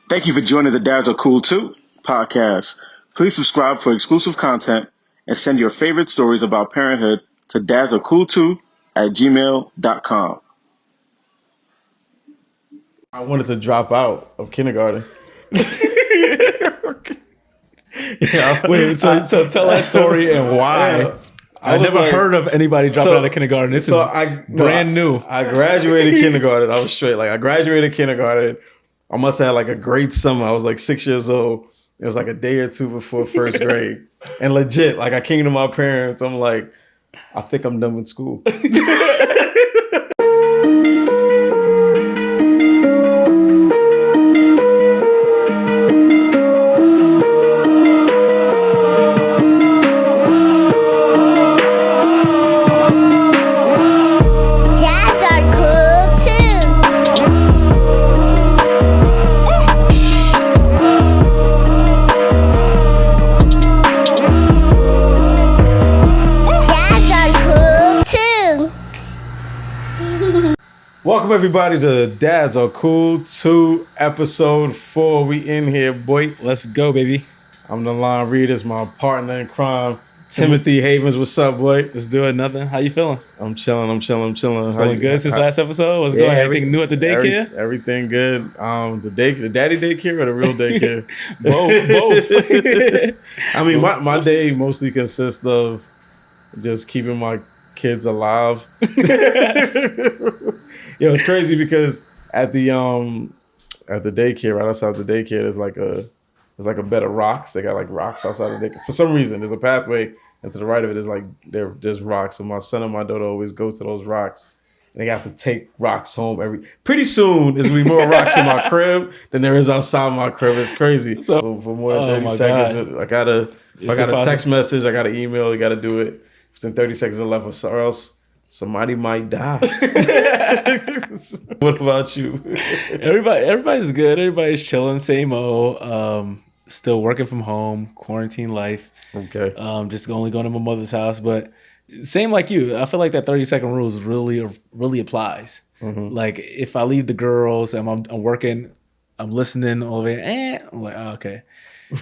Thank you for joining the Dads Are Cool Too podcast. Please subscribe for exclusive content and send your favorite stories about parenthood to dadsarecool2@gmail.com. I wanted to drop out of kindergarten. Wait, so tell that story and why. Yeah. I never heard of anybody dropping out of kindergarten. This is brand new. I graduated kindergarten. I was straight. Like I graduated kindergarten. I must have had like a great summer. I was like 6 years old. It was like a day or two before first grade. And legit, like I came to my parents. I'm like, I think I'm done with school. Welcome everybody to Dads Are Cool 2, episode 4. We in here, boy. Let's go, baby. I'm the line reader, my partner in crime, Timothy Havens. What's up, boy? Let's do it. Nothing. How you feeling? I'm chilling. Feeling good since last episode? What's going on? Anything new at the daycare? Everything good. The daddy daycare or the real daycare? Both. I mean, my day mostly consists of just keeping my kids alive. Yo, it's crazy because at the daycare, right outside the daycare, there's like a bed of rocks. They got like rocks outside the daycare. For some reason, there's a pathway, and to the right of it is like there's rocks. So my son and my daughter always go to those rocks, and they have to take rocks home pretty soon. There's gonna be more rocks in my crib than there is outside my crib. It's crazy. So for more than 30 seconds, God. I got a text message, I got an email, you got to do it within 30 seconds or less, or else somebody might die. What about you? Everybody's good. Everybody's chilling. Same old. Still working from home. Quarantine life. Okay. Just only going to my mother's house. But same like you. I feel like that 30-second rule really applies. Mm-hmm. Like if I leave the girls and I'm working, I'm listening all of it. I'm like, oh, okay.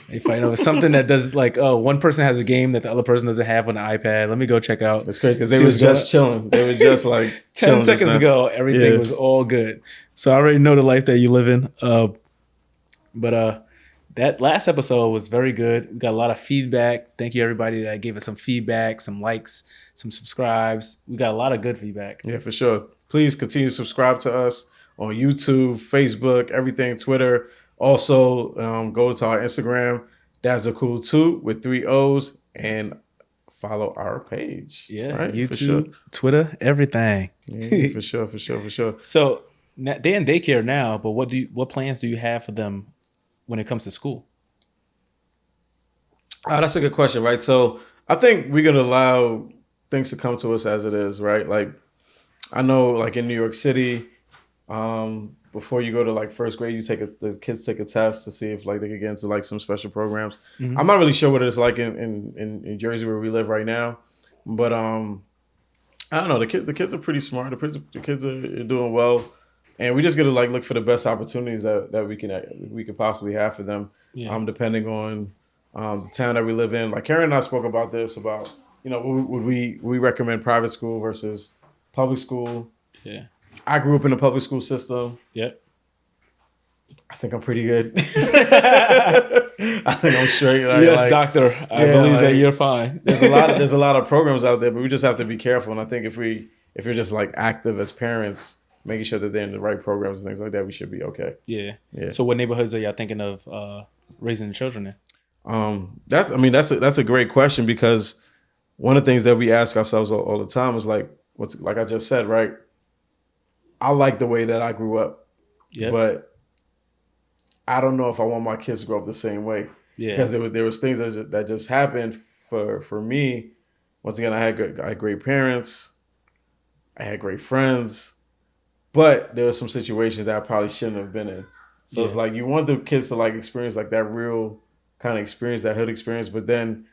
If I know it's something that does like, oh, one person has a game that the other person doesn't have on the iPad, let me go check out. It's crazy because they was just chilling. They were just like 10 seconds ago, everything was all good. So I already know the life that you live in. But that last episode was very good. We got a lot of feedback. Thank you everybody that gave us some feedback, some likes, some subscribes. We got a lot of good feedback. Yeah, for sure. Please continue to subscribe to us on YouTube, Facebook, everything, Twitter. Also, go to our Instagram, Dads Are Cool 2 with 3 O's, and follow our page. Yeah, right? YouTube, Twitter, everything. Yeah, for sure. So they're in daycare now, but what plans do you have for them when it comes to school? Oh, that's a good question, right? So I think we're gonna allow things to come to us as it is, right? Like I know, like in New York City, before you go to like first grade, the kids take a test to see if like they could get into like some special programs. Mm-hmm. I'm not really sure what it's like in Jersey where we live right now, but I don't know. The kids are pretty smart. The kids are doing well, and we just got to like look for the best opportunities that we could possibly have for them. Yeah. Depending on the town that we live in. Like Karen and I spoke about this would we recommend private school versus public school? Yeah. I grew up in the public school system. Yep. I think I'm pretty good. I think I'm straight. Yes, doctor. I believe that you're fine. There's a lot of programs out there, but we just have to be careful. And I think if you're just like active as parents, making sure that they're in the right programs and things like that, we should be okay. Yeah. So what neighborhoods are y'all thinking of raising the children in? That's a great question, because one of the things that we ask ourselves all the time is like I just said, right? I like the way that I grew up, but I don't know if I want my kids to grow up the same way. Yeah, because there was things that just happened for me. Once again, I had great parents, I had great friends, but there were some situations that I probably shouldn't have been in. So it's like you want the kids to like experience like that real kind of experience, that hood experience, but then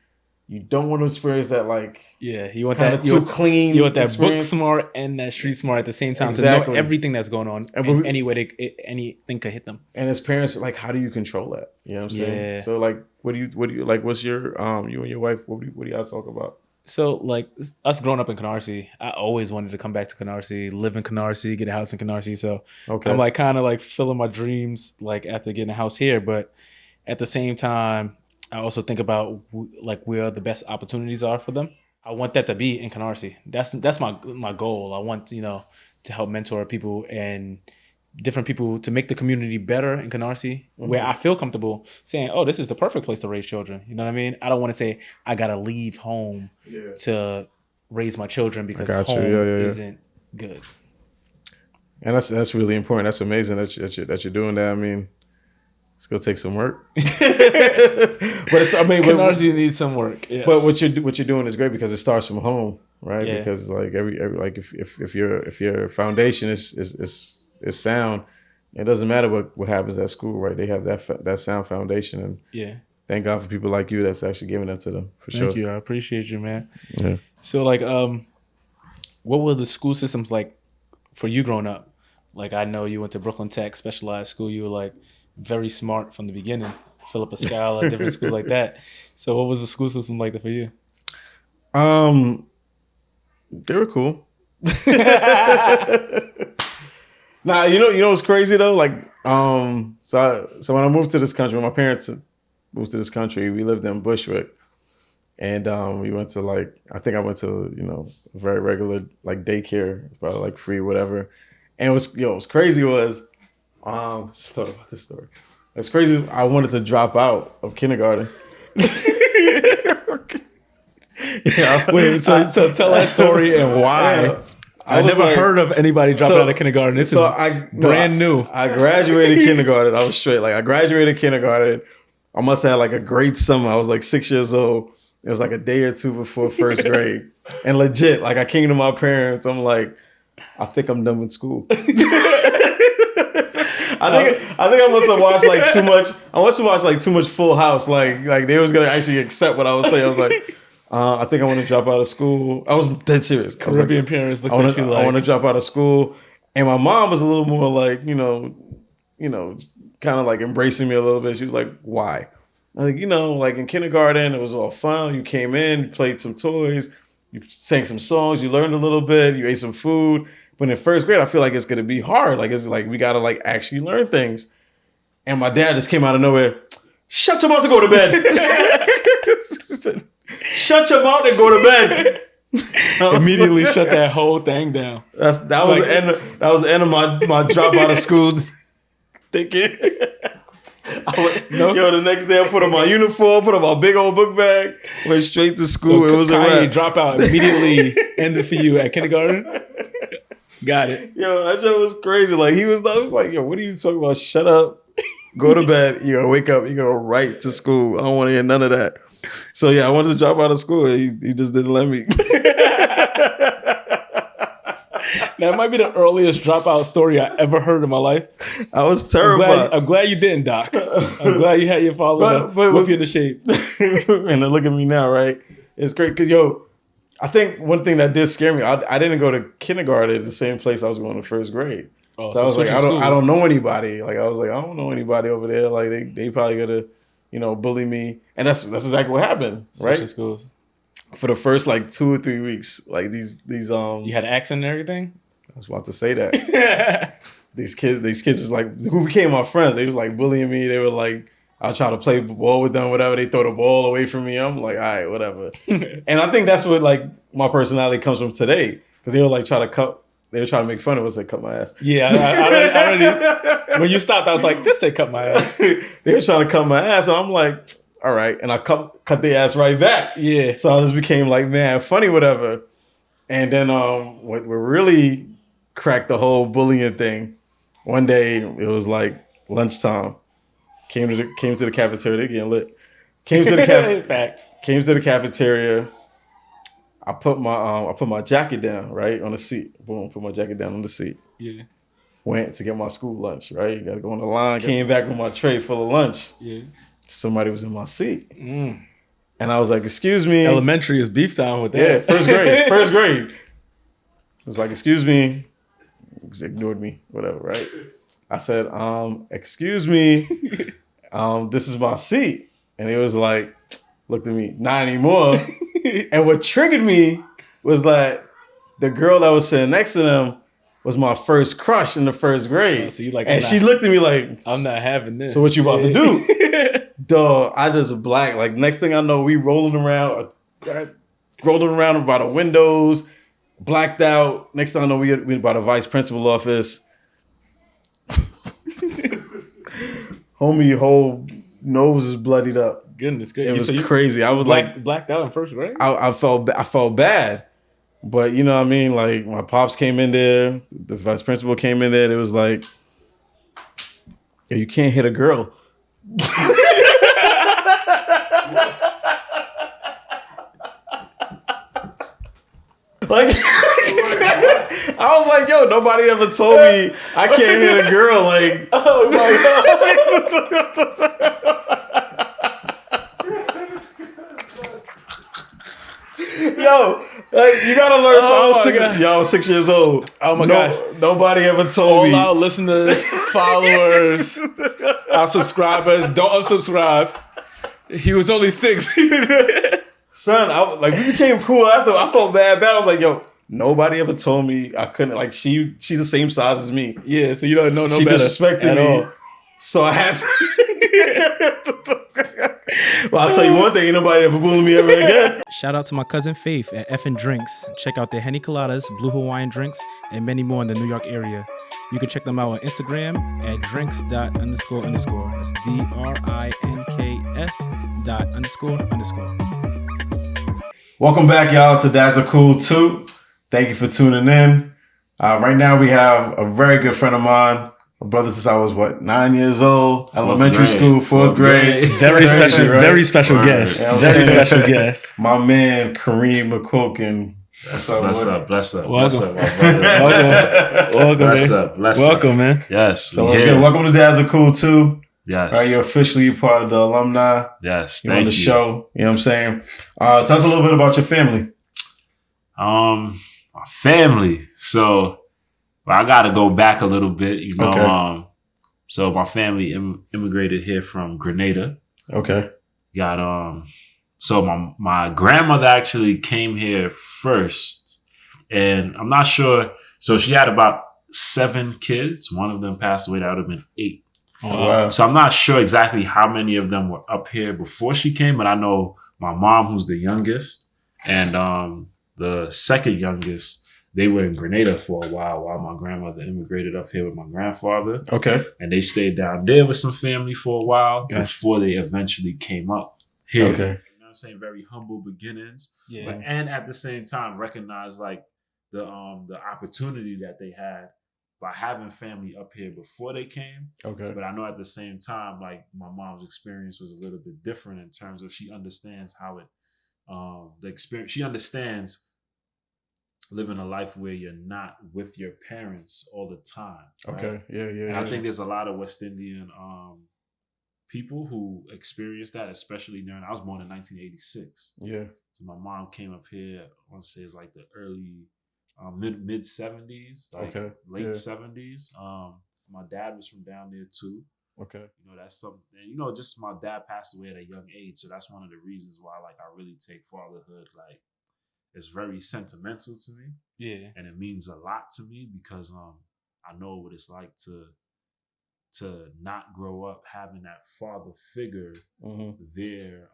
you don't want to experience that like You want kind that of too clean. You want that experience. book smart and that street smart at the same time Exactly. to know everything that's going on and any way anything could hit them. And as parents, like, how do you control that? You know what I'm saying? So like, what do you like? What's your you and your wife? What do y'all talk about? So like us growing up in Canarsie, I always wanted to come back to Canarsie, live in Canarsie, get a house in Canarsie. So I'm like kind of like filling my dreams like after getting a house here, but at the same time, I also think about like where the best opportunities are for them. I want that to be in Canarsie. That's my goal. I want to help mentor people and different people to make the community better in Canarsie, where I feel comfortable saying, "Oh, this is the perfect place to raise children." You know what I mean? I don't want to say I gotta leave home to raise my children because home isn't good. And that's really important. That's amazing that you're doing that. I mean, it's gonna take some work, but Canarsie needs some work. Yes. But what you're doing is great because it starts from home, right? Yeah. Because like every like if your foundation is sound, it doesn't matter what happens at school, right? They have that sound foundation, and thank God for people like you that's actually giving that to them. For sure. Thank you. I appreciate you, man. Yeah. So like, what were the school systems like for you growing up? Like I know you went to Brooklyn Tech, specialized school. You were like very smart from the beginning. Philippa Scala, different schools like that. So what was the school system like for you? They were cool. Nah, you know what's crazy though? Like, so when I moved to this country, when my parents moved to this country, we lived in Bushwick, and we went to like, I think I went to very regular like daycare, probably like free whatever. And what's crazy was, just thought about this story. It's crazy. I wanted to drop out of kindergarten. Wait, so tell that story and why. Yeah. I never heard of anybody dropping out of kindergarten. This is brand new. I graduated kindergarten. I was straight. Like I graduated kindergarten. I must have had like a great summer. I was like 6 years old. It was like a day or two before first grade. And legit, like I came to my parents. I'm like, I think I'm done with school. I think I must have watched like too much. I must have watched like too much Full House. Like they was gonna actually accept what I was saying. I was like, I think I want to drop out of school. I was dead serious. Caribbean parents looked at you like, I want to drop out of school. And my mom was a little more like, kind of like embracing me a little bit. She was like, why? I was like, like in kindergarten, it was all fun. You came in, you played some toys, you sang some songs, you learned a little bit, you ate some food. But in first grade, I feel like it's going to be hard. Like, it's like, we got to like actually learn things. And my dad just came out of nowhere. Shut your mouth and go to bed. Shut your mouth and go to bed. Immediately shut that whole thing down. That was the end of my drop out of school thinking. The next day I put on my uniform, put on my big old book bag, went straight to school. So it was a wrap. Drop out immediately ended for you at kindergarten. Got it. That joke was crazy. Like I was like, what are you talking about? Shut up, go to bed. Wake up. You go right to school. I don't want to hear none of that. So I wanted to drop out of school. He just didn't let me. That might be the earliest dropout story I ever heard in my life. I was terrified. I'm glad you didn't, Doc. I'm glad you had your father whip you into shape. And then look at me now, right? It's great because I think one thing that did scare me, I didn't go to kindergarten at the same place I was going to first grade. So I was like, I don't know anybody. Like I was like, I don't know anybody over there. Like they probably gonna, bully me. And that's exactly what happened, right? Social schools. For the first like 2 or 3 weeks, like these you had accent and everything? I was about to say that. These kids was like, who became my friends. They was like bullying me. They were like, I'll try to play ball with them, whatever. They throw the ball away from me. I'm like, all right, whatever. And I think that's what like my personality comes from today. Because they were like trying to make fun of us and cut my ass. Yeah, I already, when you stopped, I was like, just say cut my ass. They were trying to cut my ass. So I'm like, all right. And I cut their ass right back. Yeah. So I just became like, man, funny, whatever. And then what really cracked the whole bullying thing, one day it was like lunchtime. Came to the cafeteria, getting lit. Came to the cafeteria. I put my jacket down, right, on the seat. Boom, put my jacket down on the seat. Yeah. Went to get my school lunch, right? You gotta go on the line. Came back with my tray full of lunch. Yeah. Somebody was in my seat. And I was like, excuse me. Elementary is beef time with that. Yeah, first grade. First grade. I was like, excuse me. Just ignored me, whatever, right? I said, excuse me. This is my seat. And it was like, looked at me, not anymore. And what triggered me was that the girl that was sitting next to them was my first crush in the first grade. Oh, so you like, and she looked at me like, I'm not having this. So what you about to do? Dog, I just black. Like next thing I know, we rolling around by the windows, blacked out. Next thing I know, we by the vice principal office. Homie, your whole nose is bloodied up. Goodness gracious. It was crazy. I was blacked out in first grade? I felt bad. But you know what I mean? Like my pops came in there, the vice principal came in there, it was like, yo, you can't hit a girl. Like I was like, yo, nobody ever told me I can't hit a girl. Like, oh my God. Yo, like you gotta learn. I was 6 years old. Oh my gosh! Nobody ever told me. All our listeners, followers, our subscribers, don't unsubscribe. He was only 6. Son, we became cool after. I felt bad. I was like, yo, nobody ever told me I couldn't. Like she's the same size as me. Yeah, so you don't know she better disrespected at me. All. So I had to. Well, I'll tell you one thing, ain't nobody ever bullied me ever again. Shout out to my cousin Faith at Effin' Drinks. Check out their Henny Coladas, Blue Hawaiian Drinks, and many more in the New York area. You can check them out on Instagram at drinks.__. That's DRINKS.__. Welcome back, y'all, to Dads Are Cool Too. Thank you for tuning in. Right now, we have a very good friend of mine. My brother since I was, 9 years old? Elementary school, fourth grade. Very special, right? Very special guest. Yeah, very special guest. My man, Kareem Mcquilkin. Bless up. Welcome. Bless up, my brother. Welcome, Welcome, man. Yes. So let's get welcome to Dads Are Cool Too. Yes. Right, you're officially part of the alumni. Yes. You're on the show. You know what I'm saying? Tell us a little bit about your family. My family. So I got to go back a little bit. You know. Okay. So my family immigrated here from Grenada. Okay. Got So my grandmother actually came here first, and I'm not sure. So she had about 7 kids. One of them passed away. That would have been 8. Oh, wow. So I'm not sure exactly how many of them were up here before she came, but I know my mom, who's the youngest, and the second youngest, they were in Grenada for a while my grandmother immigrated up here with my grandfather. Okay. And they stayed down there with some family for a while before they eventually came up here. Okay. You know what I'm saying? Very humble beginnings. Yeah. But, and at the same time, recognize like the opportunity that they had by having family up here before they came. Okay. But I know at the same time, like my mom's experience was a little bit different in terms of she understands how it, the experience, she understands living a life where you're not with your parents all the time. Right? Okay. Yeah. And I think there's a lot of West Indian people who experienced that, especially during, I was born in 1986. Yeah. So my mom came up here, I want to say it's like the early, mid 70s, like late 70s. My dad was from down there too. Okay. You know, that's something, you know, just my dad passed away at a young age. So that's one of the reasons why, like, I really take fatherhood, like, it's very sentimental to me. Yeah. And it means a lot to me because I know what it's like to not grow up having that father figure there,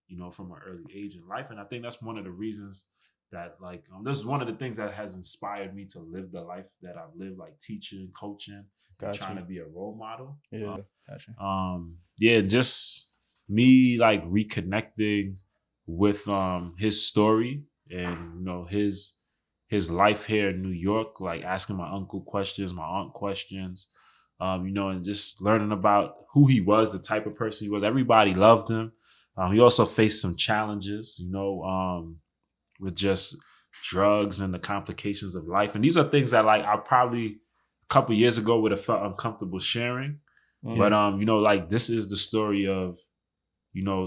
you know, from an early age in life. And I think that's one of the reasons that, like, this is one of the things that has inspired me to live the life that I've lived, like teaching, coaching, trying to be a role model. Yeah. Yeah, just me like reconnecting with his story and, you know, his life here in New York, like asking my uncle questions, my aunt questions, you know, and just learning about who he was, the type of person he was. Everybody loved him. He also faced some challenges, you know, with just drugs and the complications of life. And these are things that, like, I probably a couple years ago would have felt uncomfortable sharing. But, you know, like, this is the story of,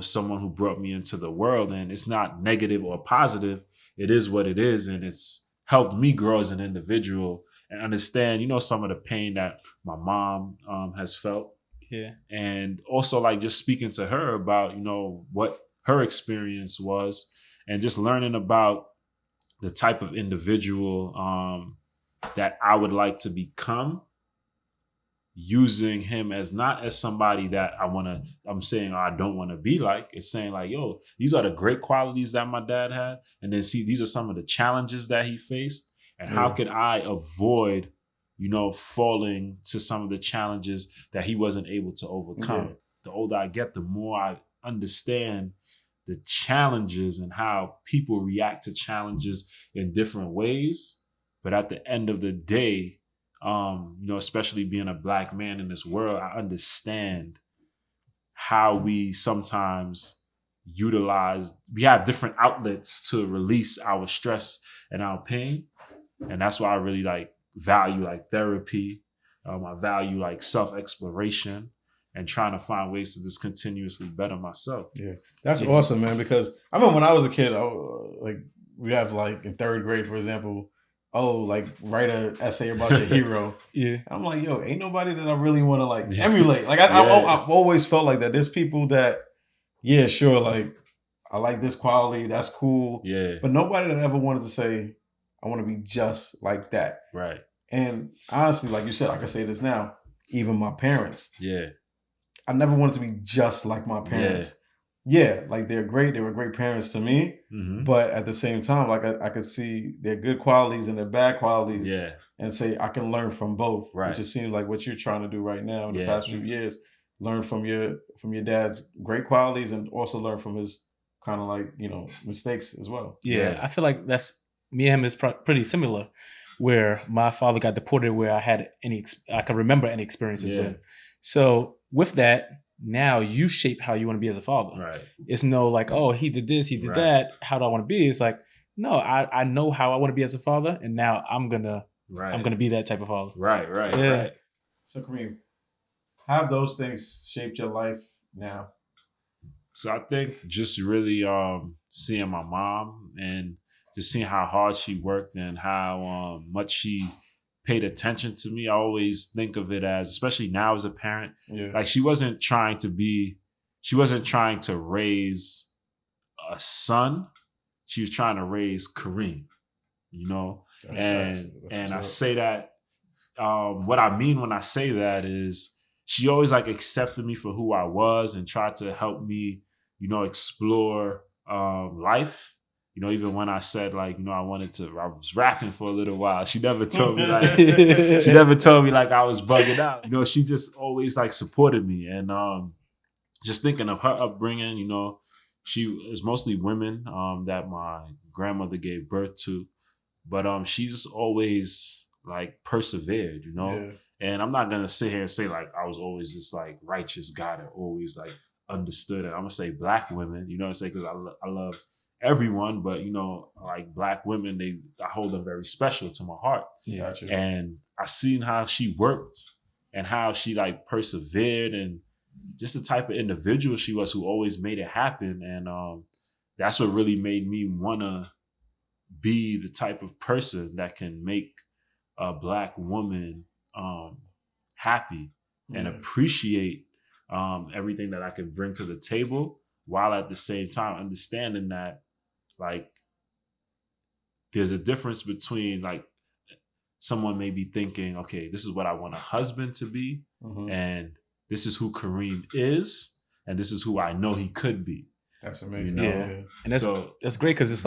someone who brought me into the world, and it's not negative or positive. It is what it is, and it's helped me grow as an individual and understand, some of the pain that my mom has felt. Yeah. And also like just speaking to her about, what her experience was, and just learning about the type of individual that I would like to become, using him as not as somebody that I'm saying I don't want to be like. It's saying like, yo, these are the great qualities that my dad had. And then see, these are some of the challenges that he faced. And how could I avoid, falling to some of the challenges that he wasn't able to overcome? Yeah. The older I get, the more I understand the challenges and how people react to challenges in different ways. But at the end of the day, especially being a Black man in this world, I understand how we sometimes we have different outlets to release our stress and our pain. And that's why I really value therapy. I value self-exploration and trying to find ways to just continuously better myself. Yeah, that's awesome, man. Because I remember when I was a kid, we have in third grade, for example, write an essay about your hero. Yeah. I'm like, yo, ain't nobody that I really want to emulate. I've always felt like that. There's people that, yeah, sure, I like this quality, that's cool. Yeah. But nobody that ever wanted to say, I want to be just like that. Right. And honestly, like you said, I can say this now, even my parents. Yeah. I never wanted to be just like my parents. Yeah, they're great. They were great parents to me. Mm-hmm. But at the same time, I could see their good qualities and their bad qualities. Yeah. And say I can learn from both. Right. Which it seems like what you're trying to do right now in the past few years. Learn from your dad's great qualities and also learn from his kind of mistakes as well. Yeah, I feel like that's me and him is pretty similar. Where my father got deported, where I could remember any experiences with. So with that, now you shape how you want to be as a father. Right. It's no oh, he did this, he did that. How do I want to be? It's no, I know how I want to be as a father, and now I'm gonna be that type of father. Right. Yeah. Right. So Kareem, how have those things shaped your life now? So I think just really seeing my mom and just seeing how hard she worked and how much she paid attention to me. I always think of it as, especially now as a parent, she wasn't trying to raise a son. She was trying to raise Kareem, and I say that, what I mean when I say that is she always accepted me for who I was and tried to help me, explore life. Even when I said I was rapping for a little while, she never told me I was bugging out. She just always supported me. And just thinking of her upbringing, she was mostly women that my grandmother gave birth to, but she's always persevered, And I'm not gonna sit here and say I was always this righteous guy that always understood it. I'm gonna say Black women, what I'm saying, because I love everyone, but Black women, I hold them very special to my heart. Yeah. And I seen how she worked and how she persevered and just the type of individual she was who always made it happen. And that's what really made me wanna be the type of person that can make a Black woman happy and appreciate everything that I can bring to the table, while at the same time understanding that there's a difference between someone may be thinking, okay, this is what I want a husband to be, and this is who Kareem is, and this is who I know he could be. That's amazing. Yeah. And that's great, because it's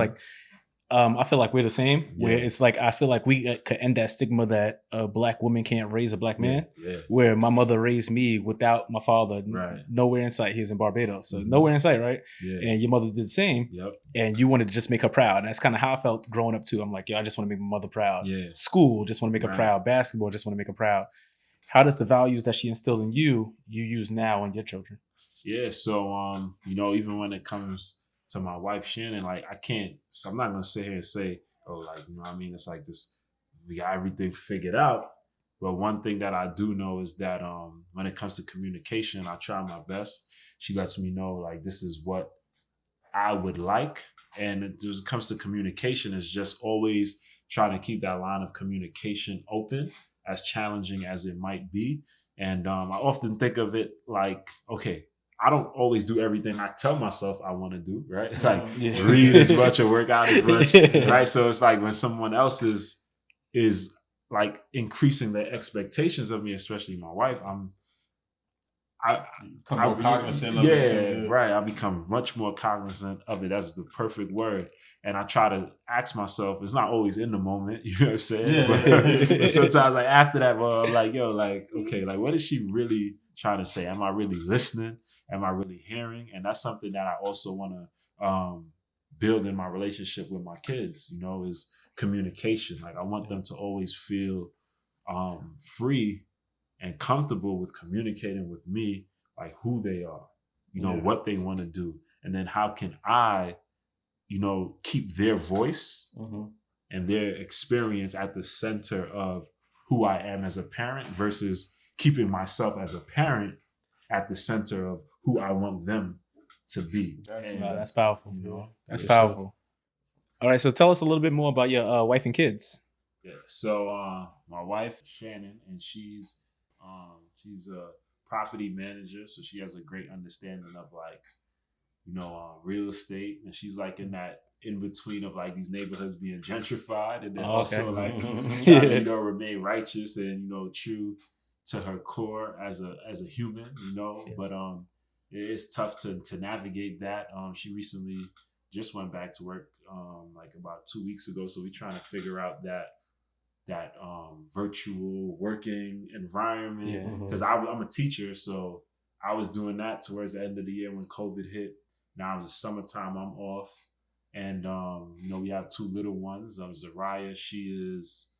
I feel like we're the same. Where it's I feel like we could end that stigma that a Black woman can't raise a Black man. Yeah. Where my mother raised me without my father. Right. Nowhere in sight. He's in Barbados, so nowhere in sight, right? Yeah. And your mother did the same. Yep. And you wanted to just make her proud. And that's kind of how I felt growing up too. I'm like, yo, I just want to make my mother proud. Yeah. School, just want to make her proud. Basketball, just want to make her proud. How does the values that she instilled in you use now in your children? Yeah. So even when it comes to my wife Shannon, I'm not gonna sit here and say, it's this, we got everything figured out. But one thing that I do know is that when it comes to communication, I try my best. She lets me know like this is what I would like. And it just comes to communication, it's just always trying to keep that line of communication open, as challenging as it might be. And I often think of it like, okay, I don't always do everything I tell myself I want to do, right? Like read as much or work out as much, right? So it's like when someone else is like increasing their expectations of me, especially my wife, I become more cognizant of it too. Right. I become much more cognizant of it. That's the perfect word. And I try to ask myself, it's not always in the moment, you know what I'm saying? Yeah. But sometimes like after that, well, I'm like, yo, like, okay, like what is she really trying to say? Am I really listening? Am I really hearing? And that's something that I also want to build in my relationship with my kids, you know, is communication. Like I want them to always feel free and comfortable with communicating with me, like who they are, you know, what they want to do. And then how can I, you know, keep their voice and their experience at the center of who I am as a parent versus keeping myself as a parent at the center of who I want them to be. That's powerful. You know, that's powerful. All right. So tell us a little bit more about your wife and kids. Yeah. So my wife, Shannon, and she's a property manager, so she has a great understanding of like, you know, real estate, and she's like in that in between of like these neighborhoods being gentrified, and then also like trying to, you know, remain righteous and, you know, true to her core as a human, you know. But it's tough to navigate that. She recently just went back to work like about 2 weeks ago, so we're trying to figure out that virtual working environment, because I'm a teacher, so I was doing that towards the end of the year when COVID hit. Now it's summertime, I'm off, and you know, we have two little ones. Zariah, she is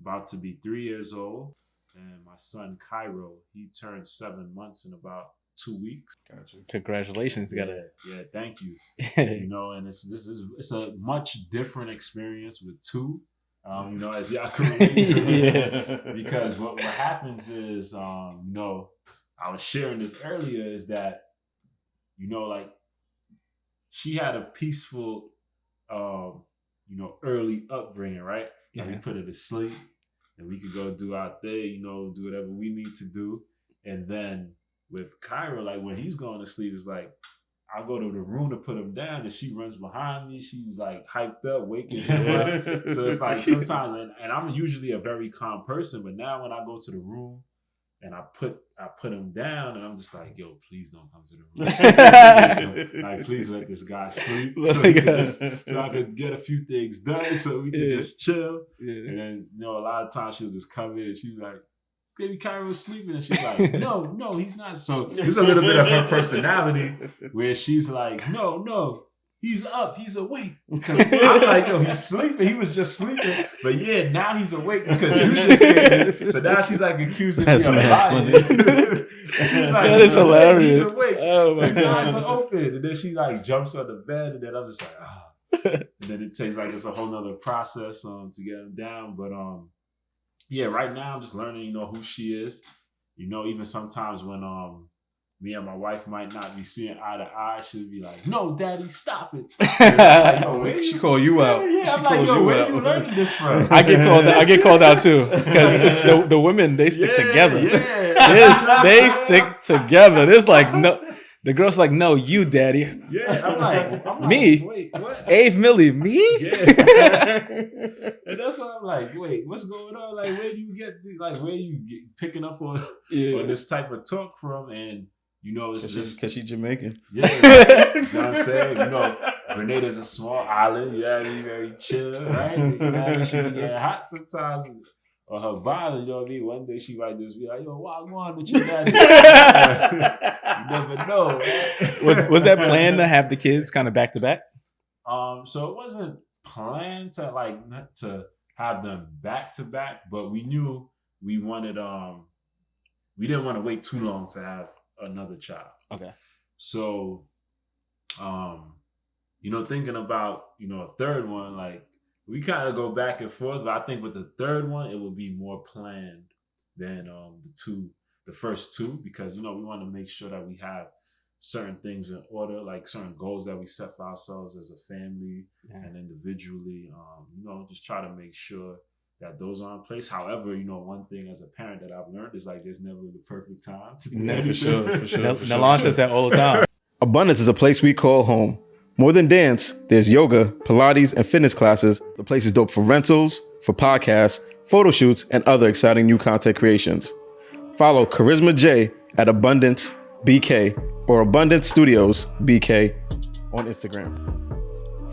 about to be 3 years old, and my son Cairo, he turned 7 months in about 2 weeks. Gotcha. Congratulations, yeah, thank you. You know, and it's a much different experience with two. You know, as y'all can relate to, because what happens is, you know, I was sharing this earlier, is that, you know, like she had a peaceful, you know, early upbringing, right? And we put her to sleep, and we could go do our thing, you know, do whatever we need to do, and then with Cairo, like when he's going to sleep, it's like I go to the room to put him down, and she runs behind me. She's like hyped up, waking me up. So it's like sometimes, and I'm usually a very calm person, but now when I go to the room and I put him down, and I'm just like, yo, please don't come to the room. Please let this guy sleep, so I could get a few things done, so we could just chill. And then, you know, a lot of times she'll just come in and she's like, baby Kyra was sleeping, and she's like, no, he's not. So there's a little bit of her personality where she's like, no, he's up, he's awake. I'm like, yo, he's sleeping. He was just sleeping, but yeah, now he's awake because you just came in. So now she's like accusing me of lying. She's like, that is hilarious. He's awake. Oh my His eyes are open, and then she like jumps on the bed, and then I'm just like, and then it takes like it's a whole nother process to get him down, but yeah, right now I'm just learning, you know, who she is. You know, even sometimes when me and my wife might not be seeing eye to eye, she'll be like, "No, Daddy, stop it." Like, she call you out. Yeah, I'm like, yo, where you learning this from? I get called out too, because it's the women, they stick together. Yeah. They stick together. There's like no. The girl's like, no, you, Daddy. Yeah, I'm like, me? Wait, what? Ave Millie, me? Yeah. And that's why I'm like, wait, what's going on? Like, where do you get, picking up on this type of talk from? And, you know, it's just because she's Jamaican. Yeah, you know what I'm saying? You know, Grenada's a small island. You gotta be very chill, right? You know, she be getting hot sometimes. Or her vibe, you know what I mean? One day she might just be like, yo, why on with you guys? You never know. Right? Was that planned to have the kids kind of back to back? So it wasn't planned to have them back to back, but we knew we wanted we didn't want to wait too long to have another child. Okay. So you know, thinking about, you know, a third one, like we kind of go back and forth, but I think with the third one, it will be more planned than the first two, because, you know, we want to make sure that we have certain things in order, like certain goals that we set for ourselves as a family and individually. Just try to make sure that those are in place. However, one thing as a parent that I've learned is like there's never the perfect time to do anything. For sure. Nalan says that all the time. Abundance is a place we call home. More than dance, there's yoga, Pilates, and fitness classes. The place is dope for rentals, for podcasts, photo shoots, and other exciting new content creations. Follow Charisma J at Abundance BK or Abundance Studios BK on Instagram.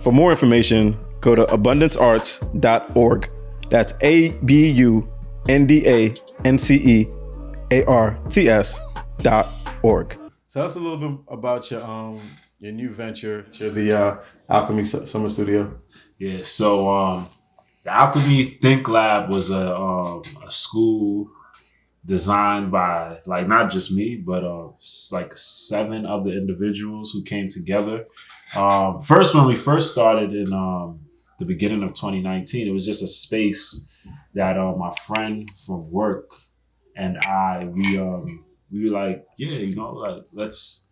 For more information, go to abundancearts.org. That's ABUNDANCEARTS.org. Tell us a little bit about your new venture, the Alchemy Summer Studio. Yeah, so the Alchemy Think Lab was a school designed by like not just me, but like 7 other individuals who came together. First, when we first started in the beginning of 2019, it was just a space that my friend from work and we were like, let's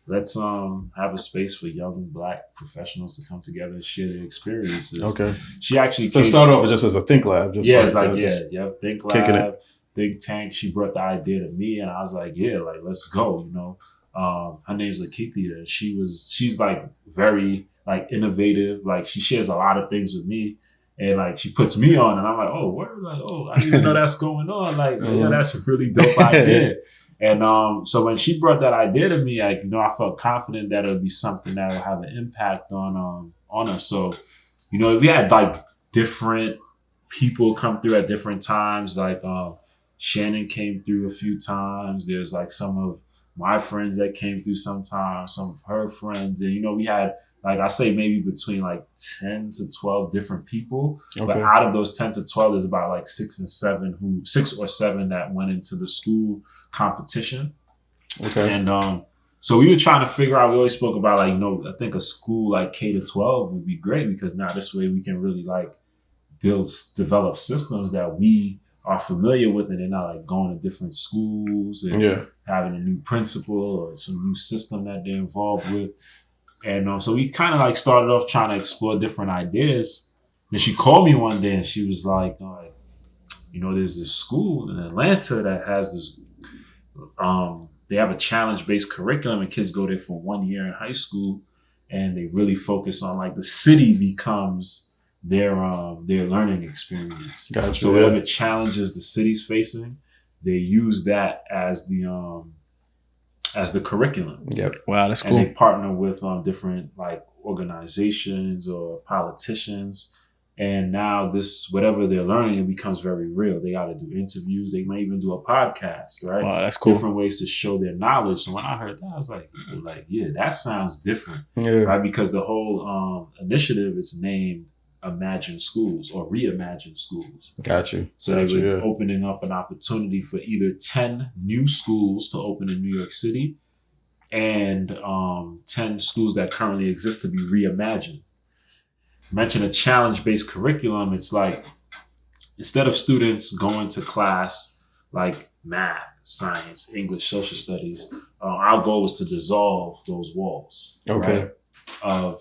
have a space for young Black professionals to come together and share their experiences. Okay. She actually it started off just as a think lab. Think lab, think tank. She brought the idea to me, and I was like, let's go. Her name's Lakithia. She's like very like innovative. Like she shares a lot of things with me. And like she puts me on, and I'm like, oh, word, like, oh, I didn't even know that's going on. Like, yeah, that's a really dope idea. And so when she brought that idea to me, I felt confident that it would be something that would have an impact on us. So, we had like different people come through at different times. Like Shannon came through a few times. There's like some of my friends that came through sometimes, some of her friends, and we had, like I say, maybe between like 10 to 12 different people. Okay. But out of those 10 to 12, there's about like 6 or 7 that went into the school competition. Okay. And so we were trying to figure out, we always spoke about like, I think a school like K to 12 would be great because now this way we can really like develop systems that we are familiar with, and they're not like going to different schools and having a new principal or some new system that they're involved with. And so we kind of like started off trying to explore different ideas. And she called me one day and she was like, there's this school in Atlanta that has this, they have a challenge-based curriculum and kids go there for 1 year in high school and they really focus on like the city becomes their learning experience. Gotcha. So whatever challenges the city's facing, they use that as the curriculum. Yep. Wow, that's cool. And they partner with different like organizations or politicians. And now whatever they're learning, it becomes very real. They got to do interviews. They might even do a podcast, right? Wow, that's cool. Different ways to show their knowledge. So when I heard that, I was like, that sounds different, right? Because the whole initiative is named Imagine Schools or Reimagine Schools. Got you. So they were opening up an opportunity for either 10 new schools to open in New York City and 10 schools that currently exist to be reimagined. Mention a challenge-based curriculum. It's like instead of students going to class like math, science, English, social studies, our goal was to dissolve those walls. Okay. Right?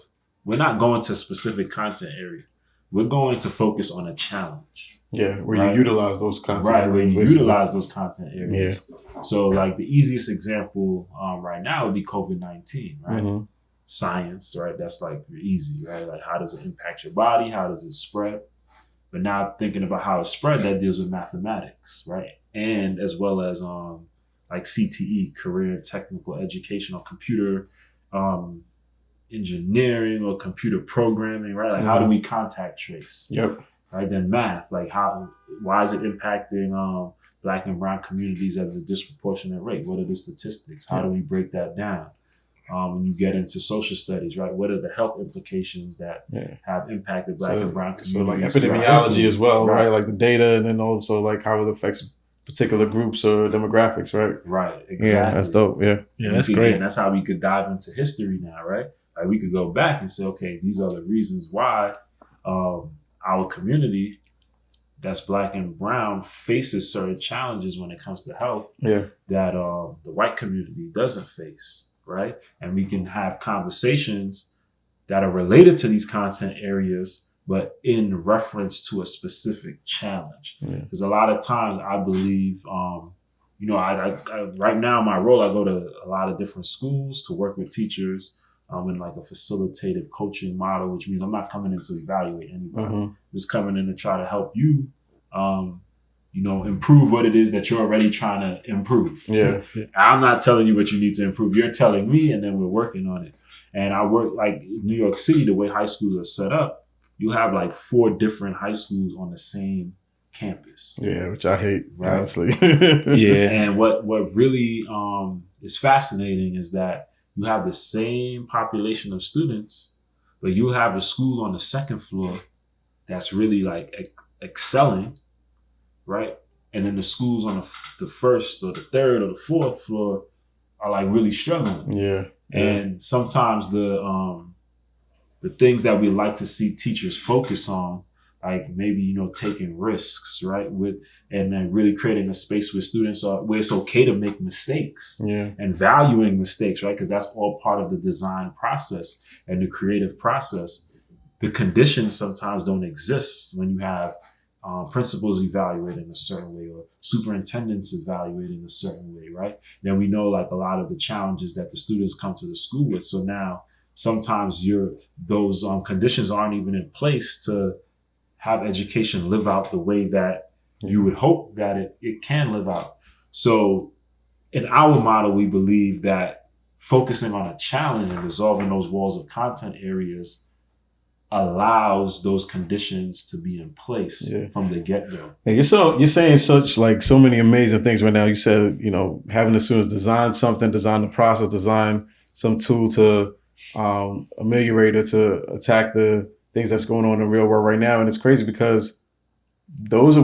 We're not going to a specific content area. We're going to focus on a challenge. Yeah, where you utilize those content areas. Right, where you utilize those content areas. Yeah. So like the easiest example right now would be COVID-19, right? Mm-hmm. Science, right? That's like easy, right? Like how does it impact your body? How does it spread? But now thinking about how it spread, that deals with mathematics, right? And as well as like CTE, career technical education, or computer engineering or computer programming, right? Like how do we contact trace? Yep. Right. Then math, like why is it impacting Black and brown communities at a disproportionate rate? What are the statistics? How do we break that down? When you get into social studies, right? What are the health implications that have impacted Black and brown communities? So like epidemiology as well, right? Like the data, and then also like how it affects particular groups or demographics, right? Right. Exactly. Yeah, that's dope. Yeah. Yeah, that's great. And that's how we could dive into history now, right? Like we could go back and say, okay, these are the reasons why our community that's Black and brown faces certain challenges when it comes to health that the white community doesn't face. right? And we can have conversations that are related to these content areas, but in reference to a specific challenge. Because a lot of times I believe, I right now, my role, I go to a lot of different schools to work with teachers in like a facilitative coaching model, which means I'm not coming in to evaluate anybody. I'm just coming in to try to help you, improve what it is that you're already trying to improve. Yeah. I'm not telling you what you need to improve. You're telling me, and then we're working on it. And I work like New York City, the way high schools are set up, you have like 4 different high schools on the same campus. Yeah, which I hate, right? Honestly. Yeah. And what really is fascinating is that you have the same population of students, but you have a school on the second floor that's really like excelling, right? And then the schools on the first or the third or the fourth floor are like really struggling. Yeah. And sometimes the things that we like to see teachers focus on, like maybe, taking risks, right? And then really creating a space where students where it's okay to make mistakes and valuing mistakes, right? Because that's all part of the design process and the creative process. The conditions sometimes don't exist when you have principals evaluating a certain way or superintendents evaluating a certain way, right? Then we know like a lot of the challenges that the students come to the school with. So now sometimes those conditions aren't even in place to have education live out the way that you would hope that it can live out. So in our model, we believe that focusing on a challenge and dissolving those walls of content areas allows those conditions to be in place from the get-go. And you're saying so many amazing things right now. You said, having the students design something, design the process, design some tool to ameliorate or to attack the things that's going on in the real world right now. And it's crazy because those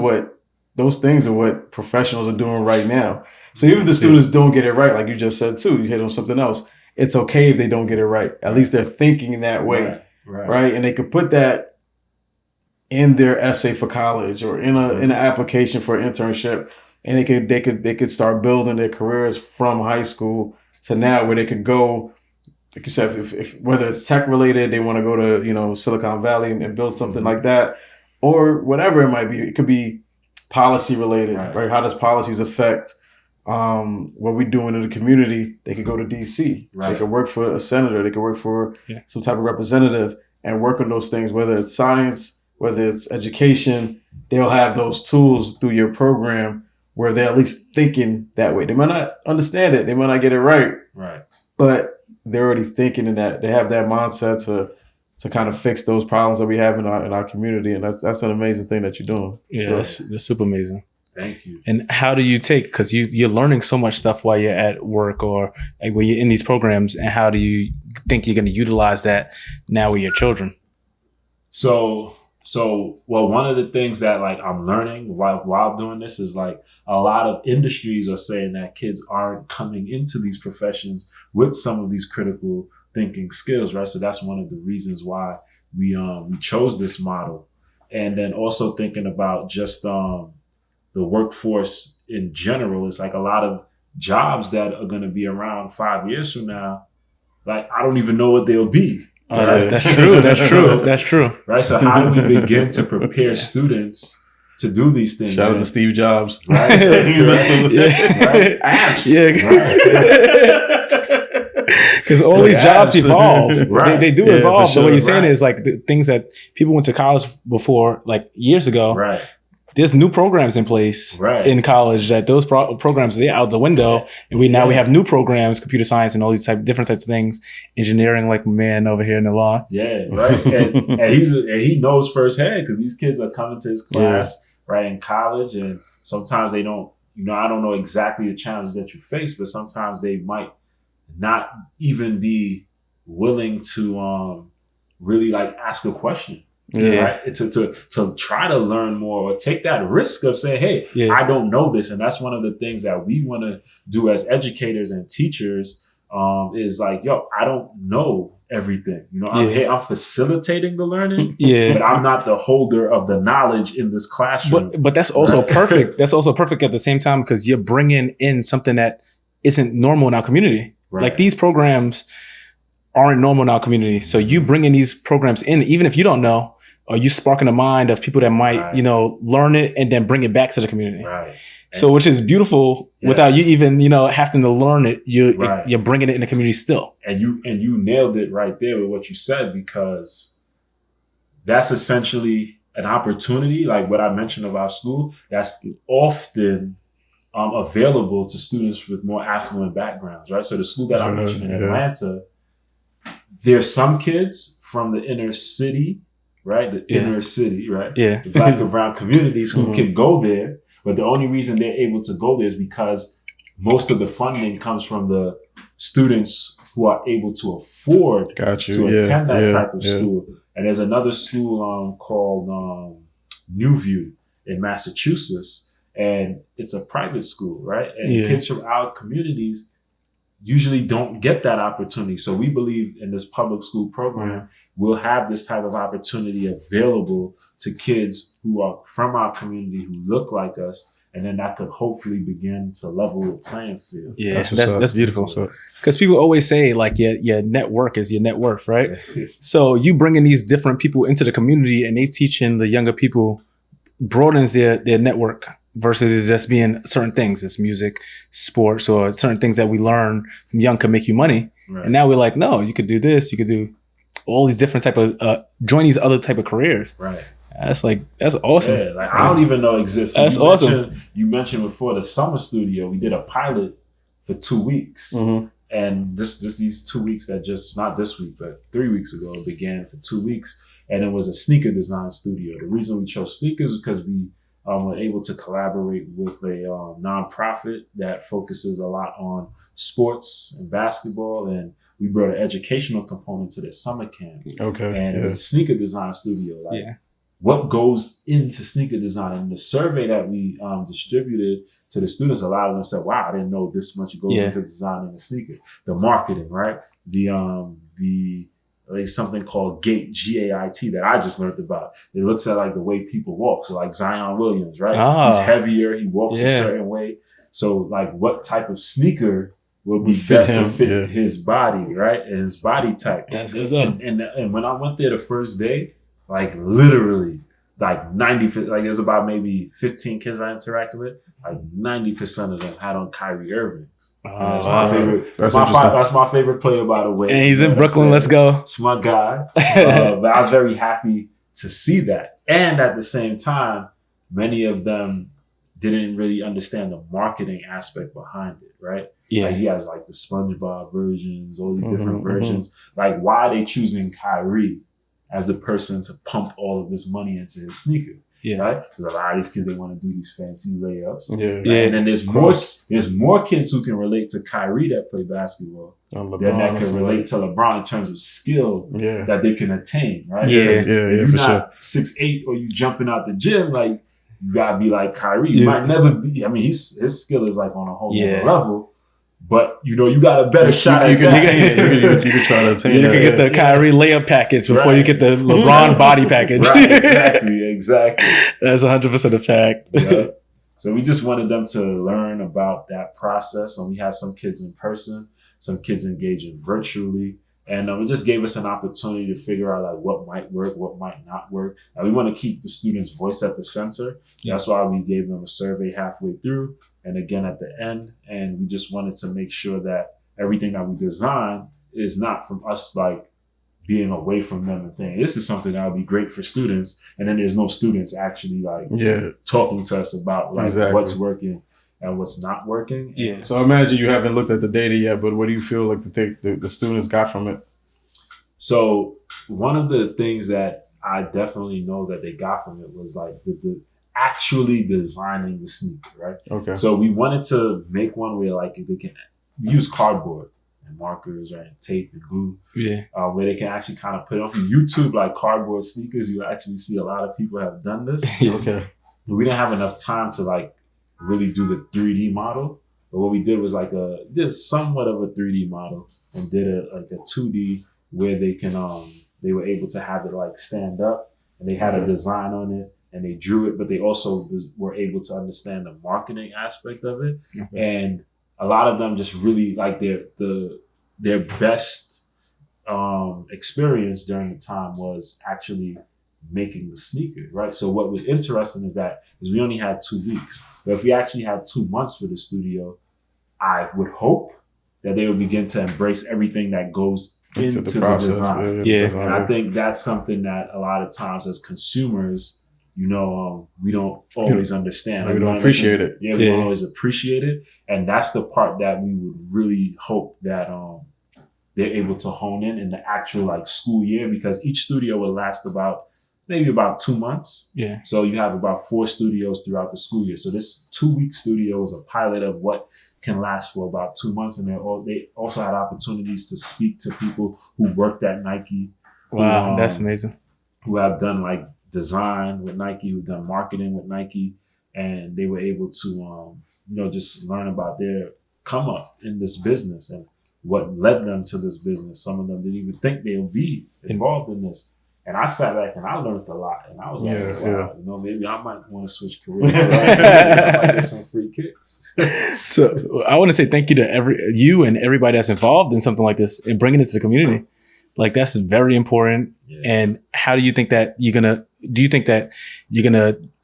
things are what professionals are doing right now. So even if the students don't get it right, like you just said too, you hit on something else, it's okay if they don't get it right. At least they're thinking that way. Right. And they could put that in their essay for college or in an application for an internship. And they could start building their careers from high school to now, where they could go, like you said, if whether it's tech related, they want to go to, Silicon Valley and build something like that, or whatever it might be. It could be policy related, right? How does policies affect what we're doing in the community? They could go to DC. Right. They could work for a senator. They could work for some type of representative and work on those things, whether it's science, whether it's education. They'll have those tools through your program where they're at least thinking that way. They might not understand it. They might not get it right. Right. But they're already thinking in that. They have that mindset to kind of fix those problems that we have in our community. And that's an amazing thing that you're doing. Yeah, that's super amazing. Thank you. And how do you because you're learning so much stuff while you're at work or like when you're in these programs, and how do you think you're going to utilize that now with your children? So one of the things that like I'm learning while doing this is like a lot of industries are saying that kids aren't coming into these professions with some of these critical thinking skills, right? So that's one of the reasons why we chose this model. And then also thinking about just the workforce in general. It's like a lot of jobs that are going to be around 5 years from now. Like, I don't even know what they'll be. That's true. That's true. That's true. Right. So how do we begin to prepare students to do these things? Shout out to Steve Jobs. Right. Right. Apps. Because all these jobs evolve. Right. They do evolve. But what you're saying is like the things that people went to college before, like years ago. Right. There's new programs in place in college that those programs, they're out the window. And we have new programs, computer science and all these different types of things, engineering, like my man over here in the law. Yeah, right. and he knows firsthand because these kids are coming to his class, right, in college. And sometimes they don't, I don't know exactly the challenges that you face, but sometimes they might not even be willing to really like ask a question. Right? To try to learn more or take that risk of saying, hey, I don't know this. And that's one of the things that we want to do as educators and teachers is like, I don't know everything. I'm facilitating the learning, but I'm not the holder of the knowledge in this classroom. But that's also perfect. That's also perfect at the same time because you're bringing in something that isn't normal in our community. Right. Like these programs aren't normal in our community. So you bringing these programs in, even if you don't know, or you sparking the mind of people that might, Right. you know, learn it and then bring it back to the community. Right. So, which is beautiful without you even, you know, having to learn it. You're bringing it in the community still. And you nailed it right there with what you said, because that's essentially an opportunity, like what I mentioned of our school, that's often available to students with more affluent backgrounds, right? So the school that I mentioned in Atlanta, there's some kids from the inner city, right? The inner city, right? Yeah. The Black and brown communities who can go there. But the only reason they're able to go there is because most of the funding comes from the students who are able to afford to attend that type of school. And there's another school called New View in Massachusetts, and it's a private school, right? And kids from our communities usually don't get that opportunity. So we believe in this public school program, we'll have this type of opportunity available to kids who are from our community who look like us. And then that could hopefully begin to level the playing field. Yeah, that's beautiful. Because people always say like your network is your net worth, right? So you bringing these different people into the community and they teaching the younger people broadens their network versus it's just being certain things. It's music, sports, or certain things that we learn from young can make you money. Right. And now we're like, no, you could do this. You could do all these different type of, join these other type of careers. Right. That's awesome. Yeah, like I don't even know it exists. That's awesome. You mentioned before the summer studio. We did a pilot for 2 weeks, and just these 2 weeks that just not this week, but 3 weeks ago it began for 2 weeks, and it was a sneaker design studio. The reason we chose sneakers is because we were able to collaborate with a nonprofit that focuses a lot on sports and basketball, and we brought an educational component to their summer camp. Okay, and it was a sneaker design studio. What goes into sneaker design, and the survey that we distributed to the students, a lot of them said, wow, I didn't know this much goes into designing a sneaker. The marketing, right? The something called GAIT, G-A-I-T, that I just learned about. It looks at like the way people walk. So like Zion Williams, right? He's heavier, he walks a certain way. So like what type of sneaker will be best to fit his body, right? And his body type. That's good. And when I went there the first day, like literally, like 90%, like there's about maybe 15 kids I interacted with. Like 90% of them had on Kyrie Irvings. That's my favorite. That's my favorite player, by the way. And he's in Brooklyn. Let's go. It's my guy. But I was very happy to see that. And at the same time, many of them didn't really understand the marketing aspect behind it, right? Yeah. Like he has like the SpongeBob versions, all these different versions. Like why are they choosing Kyrie as the person to pump all of this money into his sneaker? Yeah. Right? Because a lot of these kids, they want to do these fancy layups. Yeah. Right? And then there's more kids who can relate to Kyrie that play basketball than that can relate to LeBron in terms of skill that they can attain, right? If you're not 6'8" or you jumping out the gym, like you gotta be like Kyrie. You might never be. I mean, his skill is like on a whole other level. But you know, you got a better shot at that. You can try to attain. You can get the Kyrie layup package before you get the LeBron body package. Right, exactly. That's 100% a fact. Yeah. So we just wanted them to learn about that process, and we had some kids in person, some kids engaging virtually, and it just gave us an opportunity to figure out like what might work, what might not work. And we want to keep the students' voice at the center. That's why we gave them a survey halfway through and again at the end. And we just wanted to make sure that everything that we design is not from us like being away from them and thinking this is something that would be great for students. And then there's no students actually like talking to us about like what's working and what's not working. Yeah. So I imagine you haven't looked at the data yet, but what do you feel like the students got from it? So one of the things that I definitely know that they got from it was like the actually designing the sneaker, right? Okay. So we wanted to make one where like they can use cardboard and markers, right, and tape and glue. Yeah. Where they can actually kind of put it on YouTube, like cardboard sneakers. You actually see a lot of people have done this. Okay. But we didn't have enough time to like really do the 3D model. But what we did was like did somewhat of a 3D model and did a 2D where they can they were able to have it like stand up and they had a design on it and they drew it, but they also were able to understand the marketing aspect of it. And a lot of them just really like their best experience during the time was actually making the sneaker, right? So what was interesting is we only had 2 weeks, but if we actually had 2 months for the studio, I would hope that they would begin to embrace everything that goes into the design. Yeah. And I think that's something that a lot of times as consumers, we don't always understand. We don't appreciate it. Yeah, we don't always appreciate it. And that's the part that we would really hope that they're able to hone in the actual like school year, because each studio will last maybe about 2 months. Yeah. So you have about 4 studios throughout the school year. So this 2-week studio is a pilot of what can last for about 2 months. And they also had opportunities to speak to people who worked at Nike. Wow, that's amazing. Who have done like design with Nike, who've done marketing with Nike. And they were able to, just learn about their come up in this business and what led them to this business. Some of them didn't even think they would be involved in this. And I sat back and I learned a lot. And I was like, wow, maybe I might want to switch careers. I might get some free kicks. So I want to say thank you to you and everybody that's involved in something like this and bringing it to the community. Like, that's very important. Yeah. And how do you think that you're gonna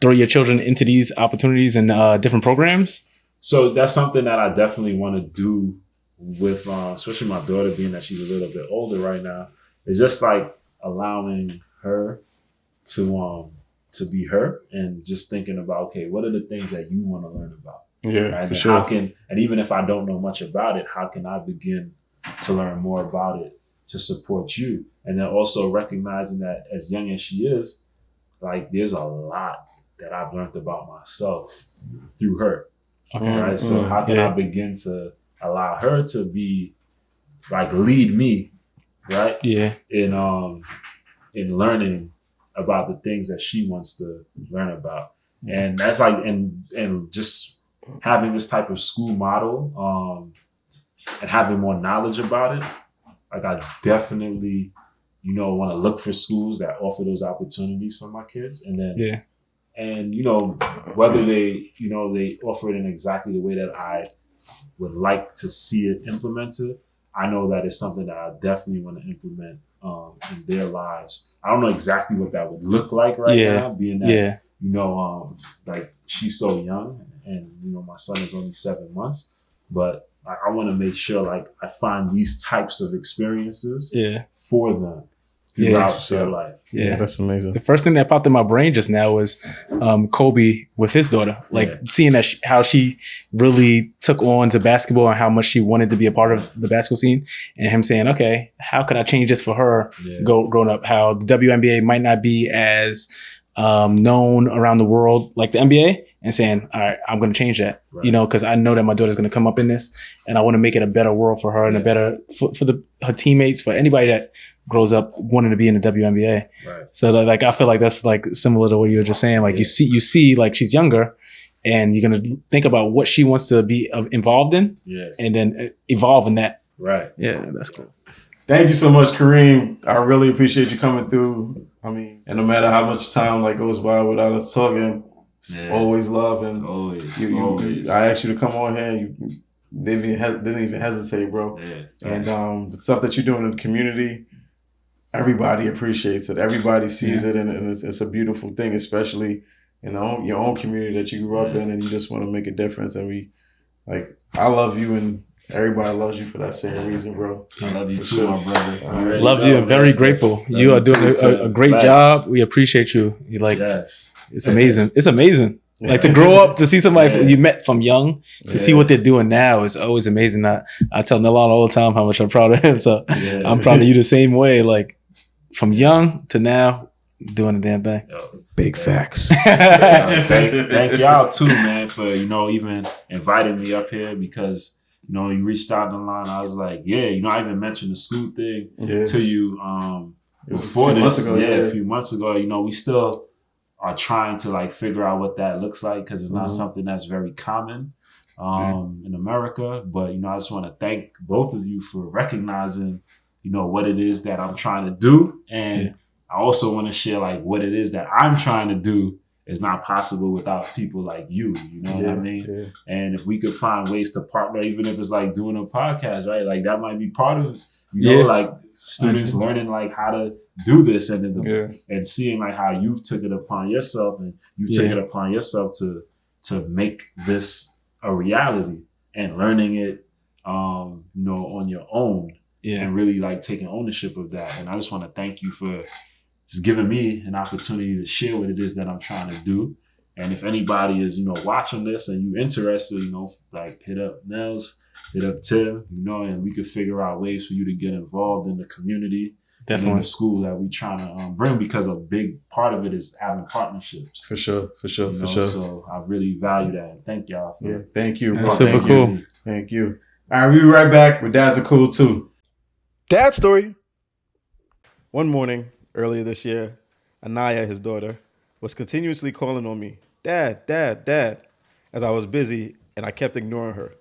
throw your children into these opportunities and different programs? So that's something that I definitely want to do with, especially my daughter, being that she's a little bit older right now. It's just like allowing her to be her and just thinking about, okay, what are the things that you want to learn about? Yeah, right? For sure. And even if I don't know much about it, how can I begin to learn more about it to support you? And then also recognizing that as young as she is, like, there's a lot that I've learned about myself through her. Okay. Right. So how can I begin to allow her to be like, lead me, right? Yeah. In learning about the things that she wants to learn about. And that's like, and just having this type of school model, and having more knowledge about it. Like, I definitely, want to look for schools that offer those opportunities for my kids. And then, and, whether they offer it in exactly the way that I would like to see it implemented, I know that it's something that I definitely want to implement in their lives. I don't know exactly what that would look like now, being that, like, she's so young and, my son is only 7 months, but I want to make sure, like, I find these types of experiences for them throughout their life. Yeah, that's amazing. The first thing that popped in my brain just now was Kobe with his daughter, seeing that how she really took on to basketball and how much she wanted to be a part of the basketball scene, and him saying, okay, how can I change this for her growing up? How the WNBA might not be as known around the world like the NBA, and saying, all right, I'm going to change that, because I know that my daughter's going to come up in this, and I want to make it a better world for her and a better for her teammates, for anybody that grows up wanting to be in the WNBA. Right. So like, I feel like that's like similar to what you were just saying. Like, you see, like, she's younger, and you're going to think about what she wants to be involved in, and then evolve in that. Right. Yeah, that's cool. Thank you so much, Kareem. I really appreciate you coming through. I mean, and no matter how much time goes by without us talking, always love. And always. I asked you to come on here, and you didn't even hesitate, bro. Yeah. And the stuff that you're doing in the community, everybody appreciates it. Everybody sees it, and it's a beautiful thing, especially in your own community that you grew up in, and you just want to make a difference. And I love you, and everybody loves you for that same reason, bro. I love you too, my brother. Love you and very grateful. You are doing a great job. We appreciate you. It's amazing. It's amazing. Like, to grow up, to see somebody you met from young, to see what they're doing now is always amazing. I tell Nilan all the time how much I'm proud of him. So I'm proud of you the same way. Like, from young to now, doing the damn thing. Big facts. Thank y'all too, man, for even inviting me up here, because you reached out in the line. I was like, I even mentioned the school thing to you before this. A few months ago. We still are trying to figure out what that looks like, because it's not something that's very common in America. But I just want to thank both of you for recognizing what it is that I'm trying to do, and I also want to share what it is that I'm trying to do is not possible without people like you. You know what I mean? Yeah. And if we could find ways to partner, even if it's like doing a podcast, right? Like that might be part of, you know, like students learning like how to do this and seeing like how you took it upon yourself and you took it upon yourself to make this a reality and learning it, you know, on your own and really like taking ownership of that. And I just want to thank you for just giving me an opportunity to share what it is that I'm trying to do. And if anybody is, you know, watching this and you interested, you know, like hit up Nels, hit up Tim, you know, and we could figure out ways for you to get involved in the community. Definitely. And in the school that we trying to bring, because a big part of it is having partnerships. For sure. You know? So I really value that. And thank y'all. Thank you. That's super cool. Thank you. All right, we'll be right back with Dads Are Cool Too. Dad story. One morning earlier this year, Anaya, his daughter, was continuously calling on me, Dad, Dad, Dad, as I was busy and I kept ignoring her.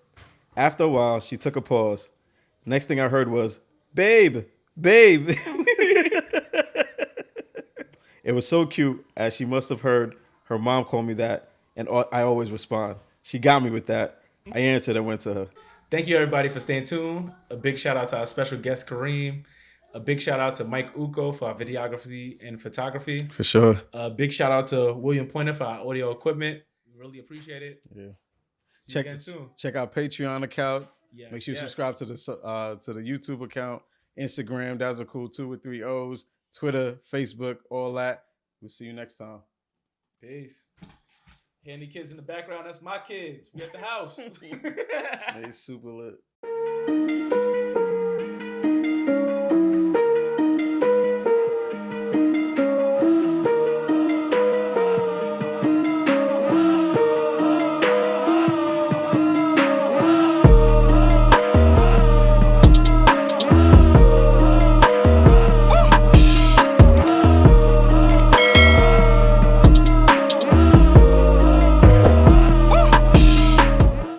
After a while, she took a pause. Next thing I heard was, Babe, babe. It was so cute, as she must have heard her mom call me that, and I always respond. She got me with that. I answered and went to her. Thank you, everybody, for staying tuned. A big shout out to our special guest, Kareem. A big shout out to Mike Uko for our videography and photography. For sure. A big shout out to William Pointer for our audio equipment. We really appreciate it. Yeah. See you again soon. Check out Patreon account. Yes, make sure you subscribe to the YouTube account, Instagram, Dads Are Cool 2 with 3 O's, Twitter, Facebook, all that. We'll see you next time. Peace. Handy kids in the background, that's my kids. We at the house. They super lit.